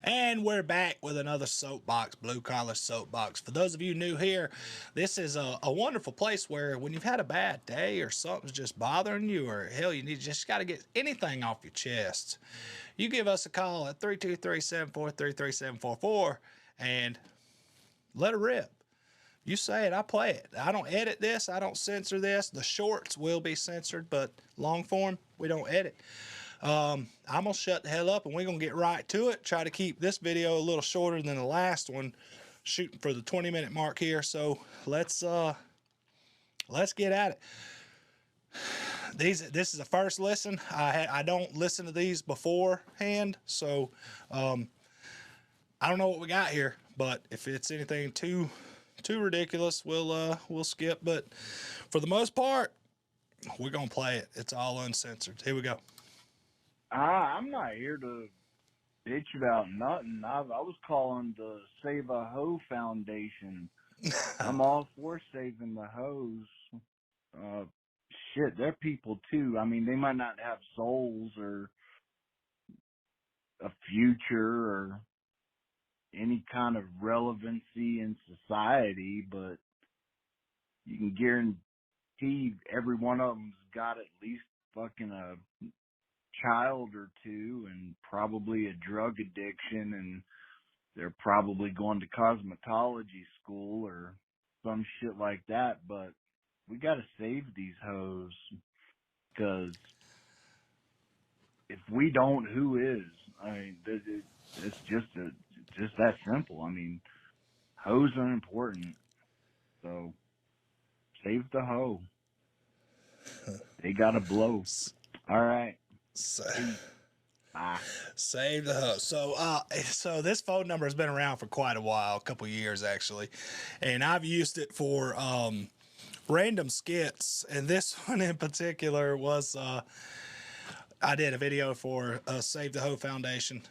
And we're back with another soapbox, blue collar soapbox. For those of you new here, this is a wonderful place where when you've had a bad day or something's just bothering you, or hell, you need just got to get anything off your chest, you give us a call at 323-743-3744 and let it rip. You say it, I play it. I don't edit this, I don't censor this. The shorts will be censored, but long form, we don't edit. I'm gonna shut the hell up and we're gonna get right to it. Try to keep this video a little shorter than the last one, shooting for the 20-minute mark here. So let's get at it. This is a first listen. I don't listen to these beforehand, so I don't know what we got here. But if it's anything too ridiculous, we'll skip. But for the most part, we're gonna play it. It's all uncensored. Here we go. I'm not here to bitch about nothing. I was calling the Save a Hoe Foundation. I'm all for saving the hoes. Shit, they're people too. I mean, they might not have souls or a future or any kind of relevancy in society, but you can guarantee every one of them's got at least fucking a child or two and probably a drug addiction, and they're probably going to cosmetology school or some shit like that. But we got to save these hoes, because if we don't, who is? I mean, it's just that simple. I mean, hoes are important, so save the hoe. They got to blow. All right. Save the host. So this phone number has been around for quite a while, a couple years actually, and I've used it for random skits. And this one in particular was I did a video for Save the Hoe Foundation,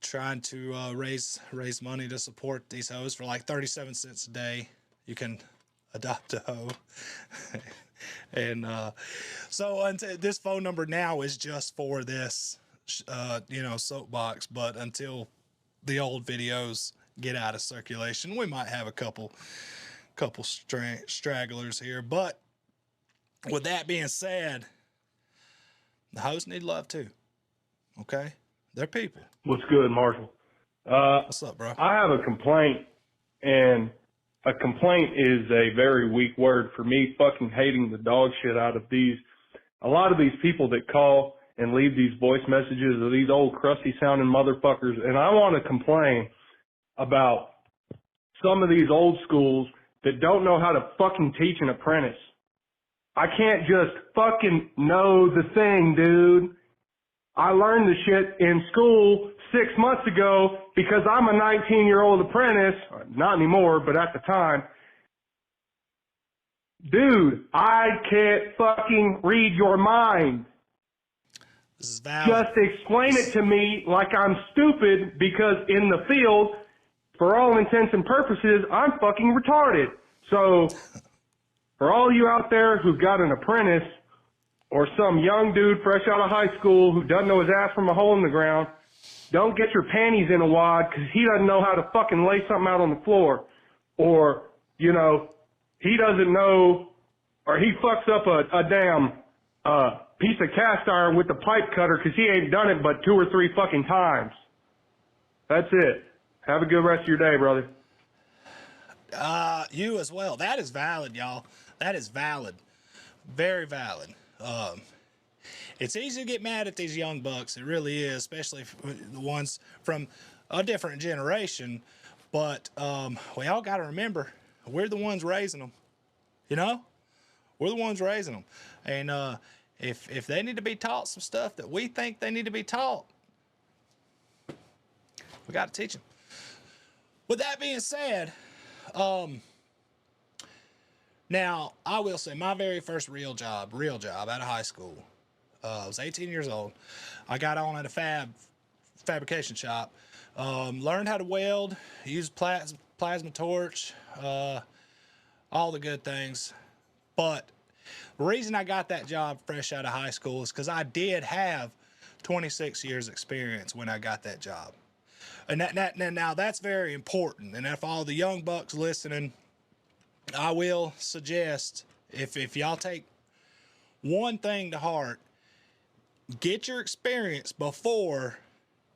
trying to raise money to support these hoes for like 37 cents a day. You can adopt a hoe. And so this phone number now is just for this, soapbox. But until the old videos get out of circulation, we might have a couple stragglers here. But with that being said, the hoes need love too. Okay, they're people. What's good, Marshall? What's up, bro? I have a complaint, and a complaint is a very weak word for me fucking hating the dog shit out of a lot of these people that call and leave these voice messages of these old crusty sounding motherfuckers. And I want to complain about some of these old schools that don't know how to fucking teach an apprentice. I can't just fucking know the thing, dude. I learned the shit in school 6 months ago because I'm a 19-year-old apprentice. Not anymore, but at the time. Dude, I can't fucking read your mind. This is valid. Just explain it to me like I'm stupid, because in the field, for all intents and purposes, I'm fucking retarded. So, for all you out there who've got an apprentice, or some young dude fresh out of high school who doesn't know his ass from a hole in the ground, don't get your panties in a wad because he doesn't know how to fucking lay something out on the floor. Or, he doesn't know, or he fucks up a damn piece of cast iron with the pipe cutter because he ain't done it but 2 or 3 fucking times. That's it. Have a good rest of your day, brother. You as well. That is valid, y'all. That is valid. Very valid. It's easy to get mad at these young bucks. It really is, especially the ones from a different generation. But we all got to remember, we're the ones raising them. We're the ones raising them. And if they need to be taught some stuff that we think they need to be taught, we got to teach them. With that being said, now I will say my very first real job out of high school, I was 18 years old. I got on at a fabrication shop, learned how to weld, use plasma torch, all the good things. But the reason I got that job fresh out of high school is because I did have 26 years experience when I got that job. And now that's very important. And if all the young bucks listening, I will suggest, if y'all take one thing to heart, get your experience before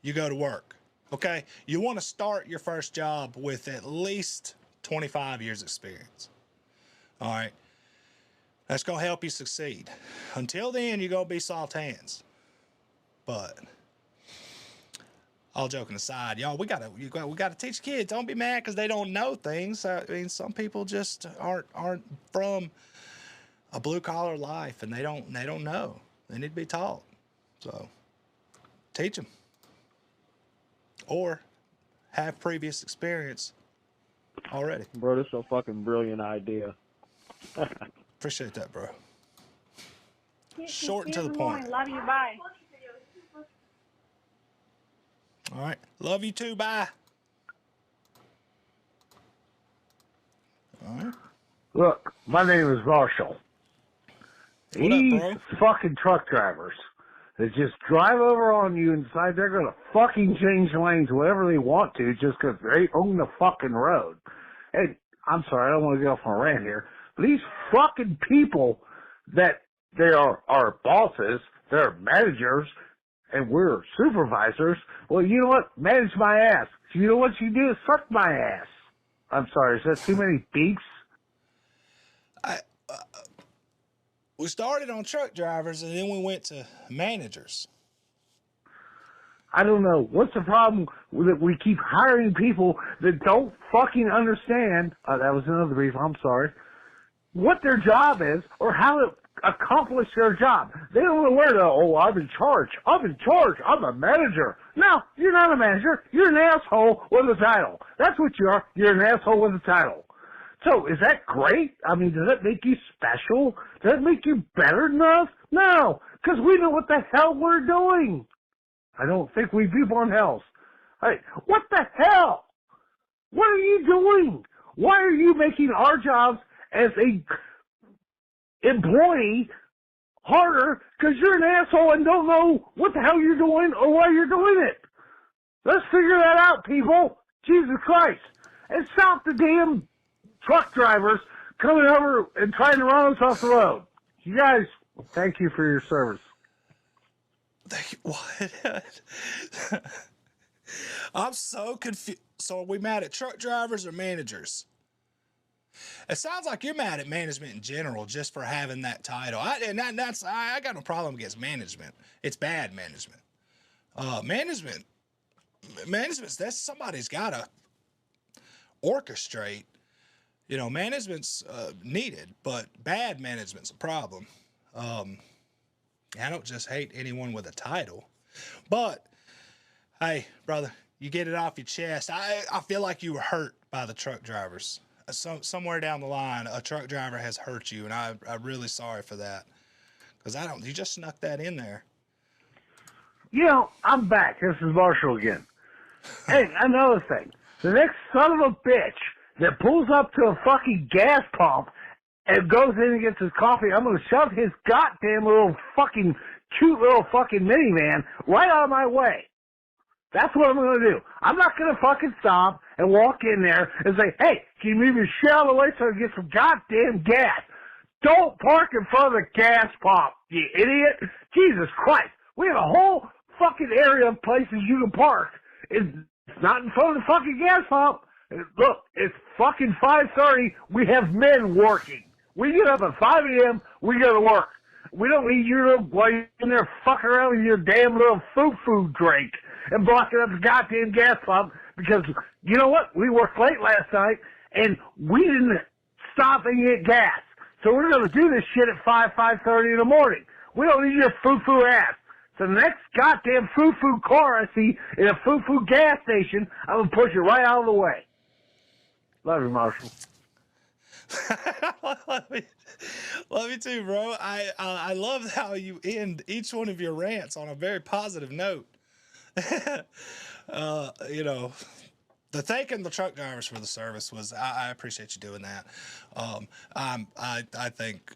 you go to work. Okay? You want to start your first job with at least 25 years experience. All right? That's going to help you succeed. Until then, you're going to be soft hands. But all joking aside, y'all, we gotta teach kids. Don't be mad because they don't know things. I mean, some people just aren't from a blue collar life, and they don't know. They need to be taught. So teach them, or have previous experience already. Bro, this is a fucking brilliant idea. Appreciate that, bro. Short and to the point. Love you. Bye. All right. Love you too. Bye. All right. Look, my name is Marshall. What up, These bro? fucking truck drivers that just drive over on you and decide they're going to fucking change lanes whenever they want to just because they own the fucking road. And I'm sorry, I don't want to get off on a rant here, but these fucking people that they are our bosses, they're managers, and we're supervisors. Well, you know what? Manage my ass. You know what you do is suck my ass. I'm sorry, is that too many beeps? We started on truck drivers, and then we went to managers. I don't know. What's the problem with it? We keep hiring people that don't fucking understand. That was another brief. I'm sorry. What their job is or how to accomplish their job. They don't know where to, oh, I'm in charge. I'm in charge. I'm a manager. No, you're not a manager. You're an asshole with a title. That's what you are. You're an asshole with a title. So is that great? I mean, does that make you special? Does that make you better than us? No, because we know what the hell we're doing. I don't think we people in hells. Hey, what the hell? What are you doing? Why are you making our jobs as a employee harder because you're an asshole and don't know what the hell you're doing or why you're doing it? Let's figure that out, people. Jesus Christ. And stop the damn truck drivers coming over and trying to run us off the road. You guys, thank you for your service. What? I'm so confused. So are we mad at truck drivers or managers? It sounds like you're mad at management in general just for having that title. I got no problem against management. It's bad management. Management's that's somebody's got to orchestrate. You know, management's needed, but bad management's a problem. I don't just hate anyone with a title, but hey, brother, you get it off your chest. I feel like you were hurt by the truck drivers. Somewhere down the line, a truck driver has hurt you, and I'm really sorry for that. Because you just snuck that in there. You know, I'm back. This is Marshall again. Hey, another thing. The next son of a bitch that pulls up to a fucking gas pump and goes in and gets his coffee, I'm going to shove his goddamn little fucking cute little fucking minivan right out of my way. That's what I'm going to do. I'm not going to fucking stop and walk in there and say, hey, can you move your shit out of the way so I can get some goddamn gas? Don't park in front of the gas pump, you idiot. Jesus Christ. We have a whole fucking area of places you can park. It's not in front of the fucking gas pump. Look, it's fucking 5:30. We have men working. We get up at 5 a.m. We go to work. We don't need you to while you're in there fucking around with your damn little foo-foo drink and blocking up the goddamn gas pump because, you know what? We worked late last night and we didn't stop and get gas. So we're going to do this shit at 5:30 in the morning. We don't need your foo-foo ass. So the next goddamn foo-foo car I see in a foo-foo gas station, I'm going to push it right out of the way. Love you, Marshall. Love you too, bro. I love how you end each one of your rants on a very positive note. You know, the thanking the truck drivers for the service was, I appreciate you doing that. I think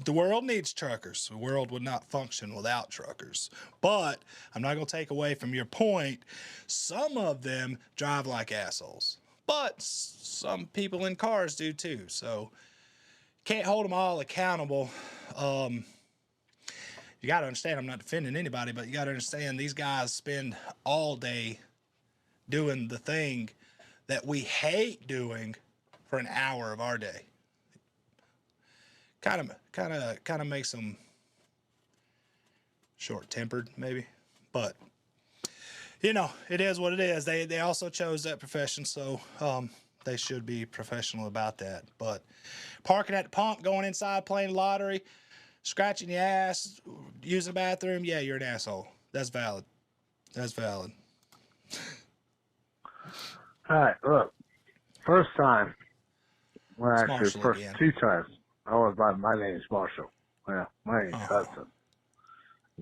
the world needs truckers. The world would not function without truckers. But I'm not going to take away from your point. Some of them drive like assholes, but some people in cars do too. So can't hold them all accountable. You got to understand, I'm not defending anybody, but you got to understand these guys spend all day doing the thing that we hate doing for an hour of our day. Kind of makes them short-tempered, maybe. But you know, it is what it is. They also chose that profession, so they should be professional about that. But parking at the pump, going inside, playing lottery, scratching your ass, using the bathroom, yeah, you're an asshole. That's valid. That's valid. All right, look. First time, well, It's actually, Marshall first again. 2 times, I was my name is Marshall. Well, my name's Hudson.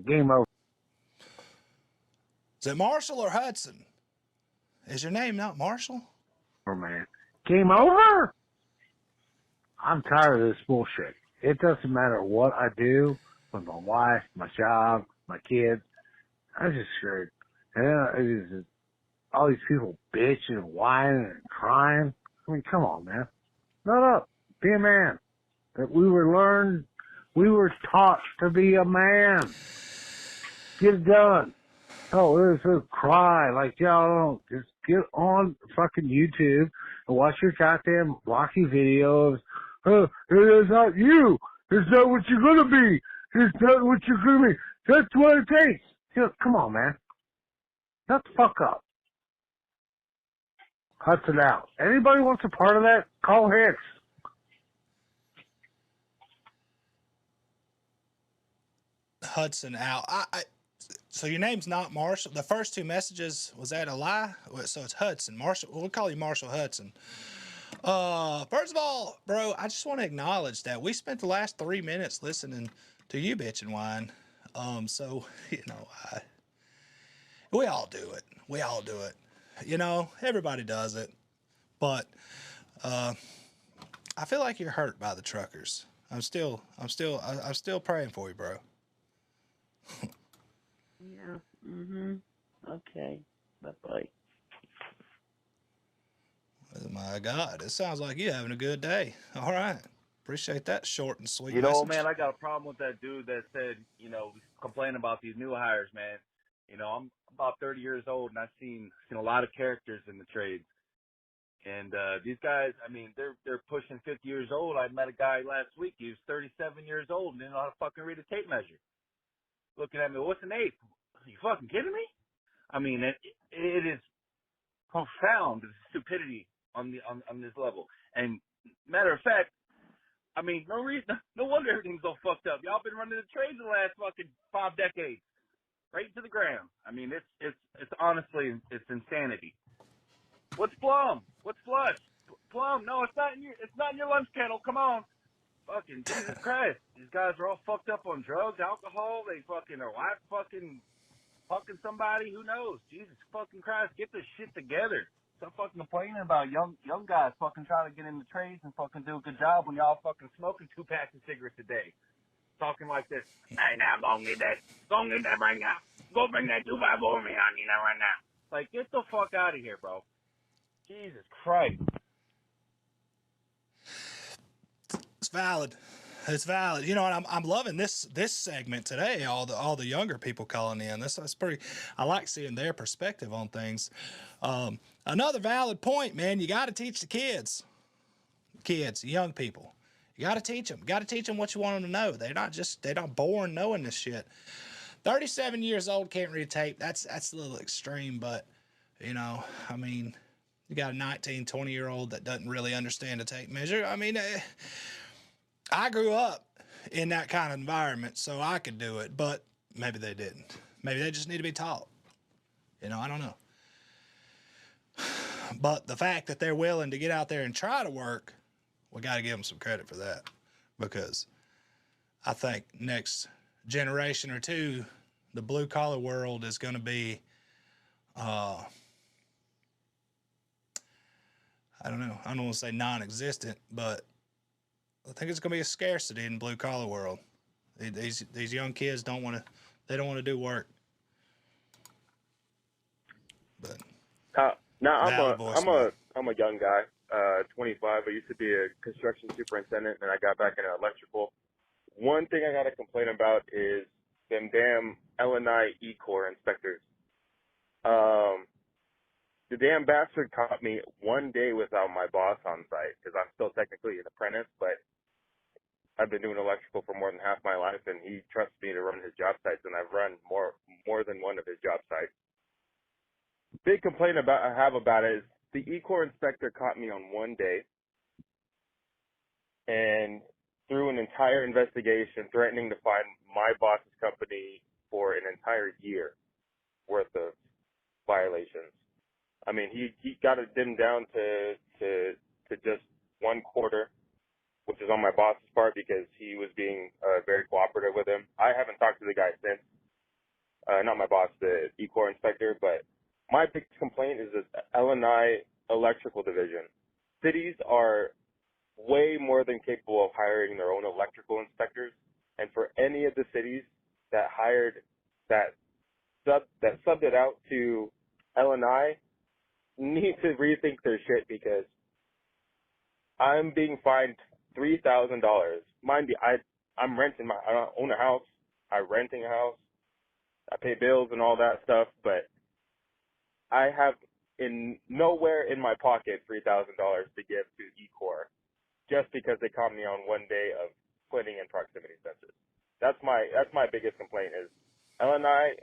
Game over. Is it Marshall or Hudson? Is your name not Marshall? Man. Game over? I'm tired of this bullshit. It doesn't matter what I do with my wife, my job, my kids. I'm just scared. And it is just, all these people bitching and whining and crying. I mean, come on, man. Nut up. Be a man. That we were taught to be a man. Get it done. Oh, there's a cry. Like, y'all don't just get on fucking YouTube and watch your goddamn Rocky videos. Oh, it is not you. It's not what you're gonna be. It's not what you're gonna be. That's what it takes. Come on, man. Shut the fuck up. Hudson out. Anybody wants a part of that? Call Hicks. Hudson out. So your name's not Marshall. The first 2 messages, was that a lie? So it's Hudson. Marshall. We'll call you Marshall Hudson. First of all, bro, I just want to acknowledge that we spent the last 3 minutes listening to you bitch and whine. So you know, we all do it. We all do it. You know, everybody does it. But I feel like you're hurt by the truckers. I'm still praying for you, bro. Yeah. Okay. Bye-bye. My God, it sounds like you're having a good day. All right. Appreciate that short and sweet You know, message. man, I got a problem with that dude that said, complaining about these new hires, man. I'm about 30 years old, and I've seen a lot of characters in the trades. And these guys, I mean, they're pushing 50 years old. I met a guy last week. He was 37 years old and didn't know how to fucking read a tape measure. Looking at me, what's an eighth? Are you fucking kidding me? I mean, it is profound, the stupidity on this level. And matter of fact, I mean, no wonder everything's so fucked up. Y'all been running the trades the last fucking 5 decades, right into the ground. I mean, it's honestly, it's insanity. What's plum? What's flush? Plum? No, it's not in your lunch kettle. Come on, fucking Jesus Christ! These guys are all fucked up on drugs, alcohol. They fucking are wife fucking somebody. Who knows? Jesus fucking Christ! Get this shit together. Stop fucking complaining about young guys fucking trying to get in the trades and fucking do a good job when y'all fucking smoking 2 packs of cigarettes a day. Talking like this. Hey, now, go get that. Go get that right now. Go bring that 2 by 4 me. I need that right now. Like, get the fuck out of here, bro. Jesus Christ. It's valid. It's valid. You know, and I'm loving this segment today. All the younger people calling in. That's pretty. I like seeing their perspective on things. Another valid point, man. You got to teach the kids, young people. You got to teach them. Got to teach them what you want them to know. They're not born knowing this shit. 37 years old can't read tape. That's a little extreme, but you know, I mean, you got a 19, 20-year-old that doesn't really understand a tape measure. I mean, I grew up in that kind of environment, so I could do it, but maybe they didn't. Maybe they just need to be taught. You know, I don't know. But the fact that they're willing to get out there and try to work, we got to give them some credit for that, because I think next generation or two, the blue collar world is going to be, I don't know. I don't want to say non-existent, but I think it's going to be a scarcity in blue collar world. These young kids don't want to do work. But now valid voicemail. I'm a young guy, 25. I used to be a construction superintendent, and I got back into electrical. One thing I got to complain about is them damn L&I E-Core inspectors. The damn bastard caught me one day without my boss on site because I'm still technically an apprentice, but I've been doing electrical for more than half my life, and he trusts me to run his job sites, and I've run more than one of his job sites. Big complaint I have about it is the E-Core inspector caught me on one day, and through an entire investigation, threatening to fine my boss's company for an entire year worth of violations. I mean, he got it dimmed down to just 1 quarter, which is on my boss's part because he was being very cooperative with him. I haven't talked to the guy since. Not my boss, the E-Core inspector, but my big complaint is this L&I electrical division. Cities are way more than capable of hiring their own electrical inspectors, and for any of the cities that subbed it out to L&I need to rethink their shit because I'm being fined $3,000. Mind you, I'm renting I don't own a house. I'm renting a house. I pay bills and all that stuff, but I have nowhere in my pocket $3,000 to give to E-Core just because they caught me on one day of putting in proximity sensors. That's my biggest complaint is L&I,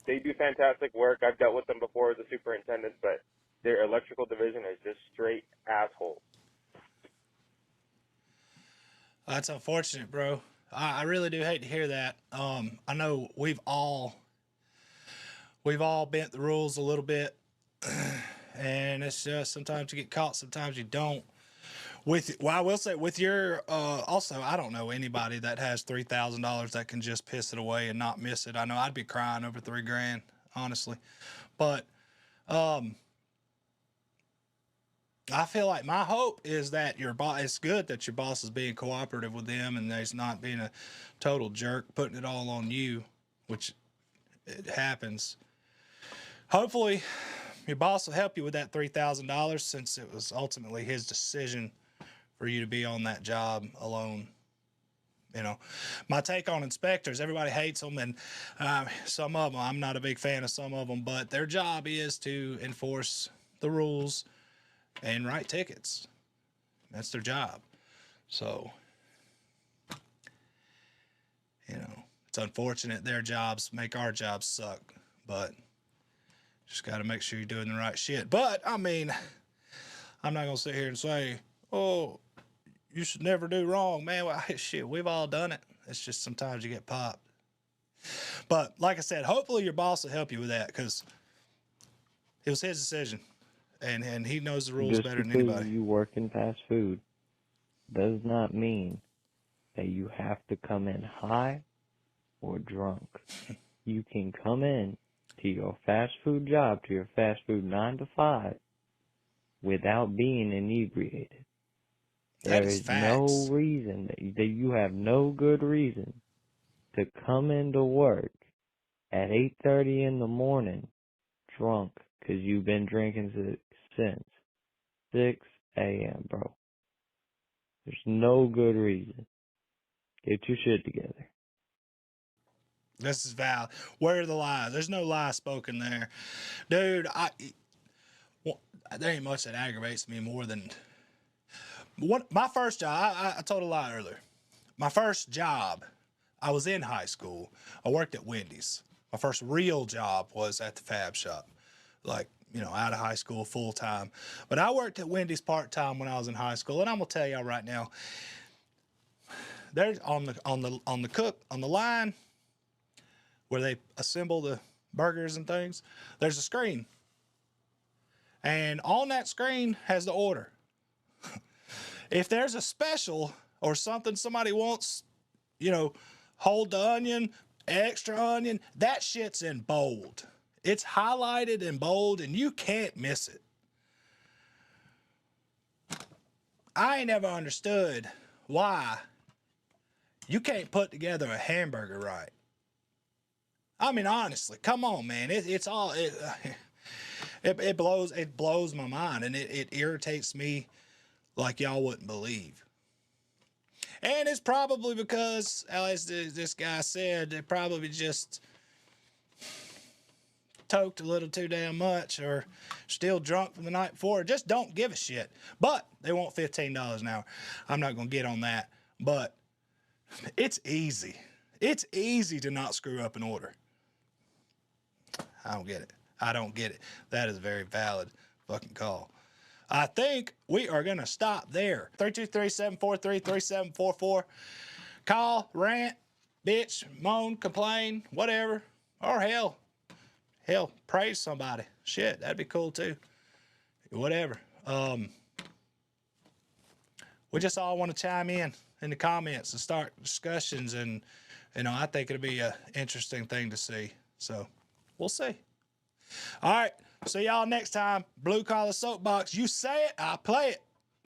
they do fantastic work. I've dealt with them before as a superintendent, but their electrical division is just straight assholes. That's unfortunate, bro. I really do hate to hear that. I know we've all bent the rules a little bit, and it's just sometimes you get caught, sometimes you don't. I will say with your also, I don't know anybody that has $3,000 that can just piss it away and not miss it. I know I'd be crying over $3,000, honestly, but I feel like my hope is that your boss. It's good that your boss is being cooperative with them and he's not being a total jerk, putting it all on you, which it happens. Hopefully, your boss will help you with that $3,000 since it was ultimately his decision for you to be on that job alone. You know, my take on inspectors, everybody hates them, and some of them, I'm not a big fan of some of them, but their job is to enforce the rules and write tickets. That's their job. So, you know, it's unfortunate their jobs make our jobs suck, but just got to make sure you're doing the right shit. But, I mean, I'm not going to sit here and say, oh, you should never do wrong, man. Well, shit, we've all done it. It's just sometimes you get popped. But, like I said, hopefully your boss will help you with that because it was his decision. And he knows the rules Just better than because anybody. you work in fast food does not mean that you have to come in high or drunk. You can come in to your fast food job, to your fast food 9 to 5, without being inebriated. That There is is no facts. reason that you have no good reason to come into work at 8:30 in the morning drunk because you've been drinking since 6 a.m., bro. There's no good reason. Get your shit together. This is valid. Where are the lies? There's no lie spoken there. Dude, there ain't much that aggravates me more than my first job. I told a lie earlier. My first job, I was in high school. I worked at Wendy's. My first real job was at the Fab Shop. Like, you know, out of high school full time. But I worked at Wendy's part time when I was in high school, and I'm gonna tell y'all right now, there's on the line where they assemble the burgers and things, there's a screen. And on that screen has the order. If there's a special or something somebody wants, you know, hold the onion, extra onion, that shit's in bold. It's highlighted in bold and you can't miss it. I ain't never understood why you can't put together a hamburger right. I mean, honestly, come on, man. It blows my mind, and it irritates me like y'all wouldn't believe. And it's probably because, as this guy said, they probably just toked a little too damn much, or still drunk from the night before, or just don't give a shit. But they want $15 an hour. I'm not gonna get on that, but it's easy. It's easy to not screw up an order. I don't get it. I don't get it. That is a very valid fucking call. I think we are going to stop there. 323-743-3744. Call, rant, bitch, moan, complain, whatever. Or hell, praise somebody. Shit, that'd be cool too. Whatever. We just all want to chime in the comments and start discussions, and I think it'll be an interesting thing to see. So we'll see. All right. See y'all next time. Blue Collar Soapbox. You say it, I play it.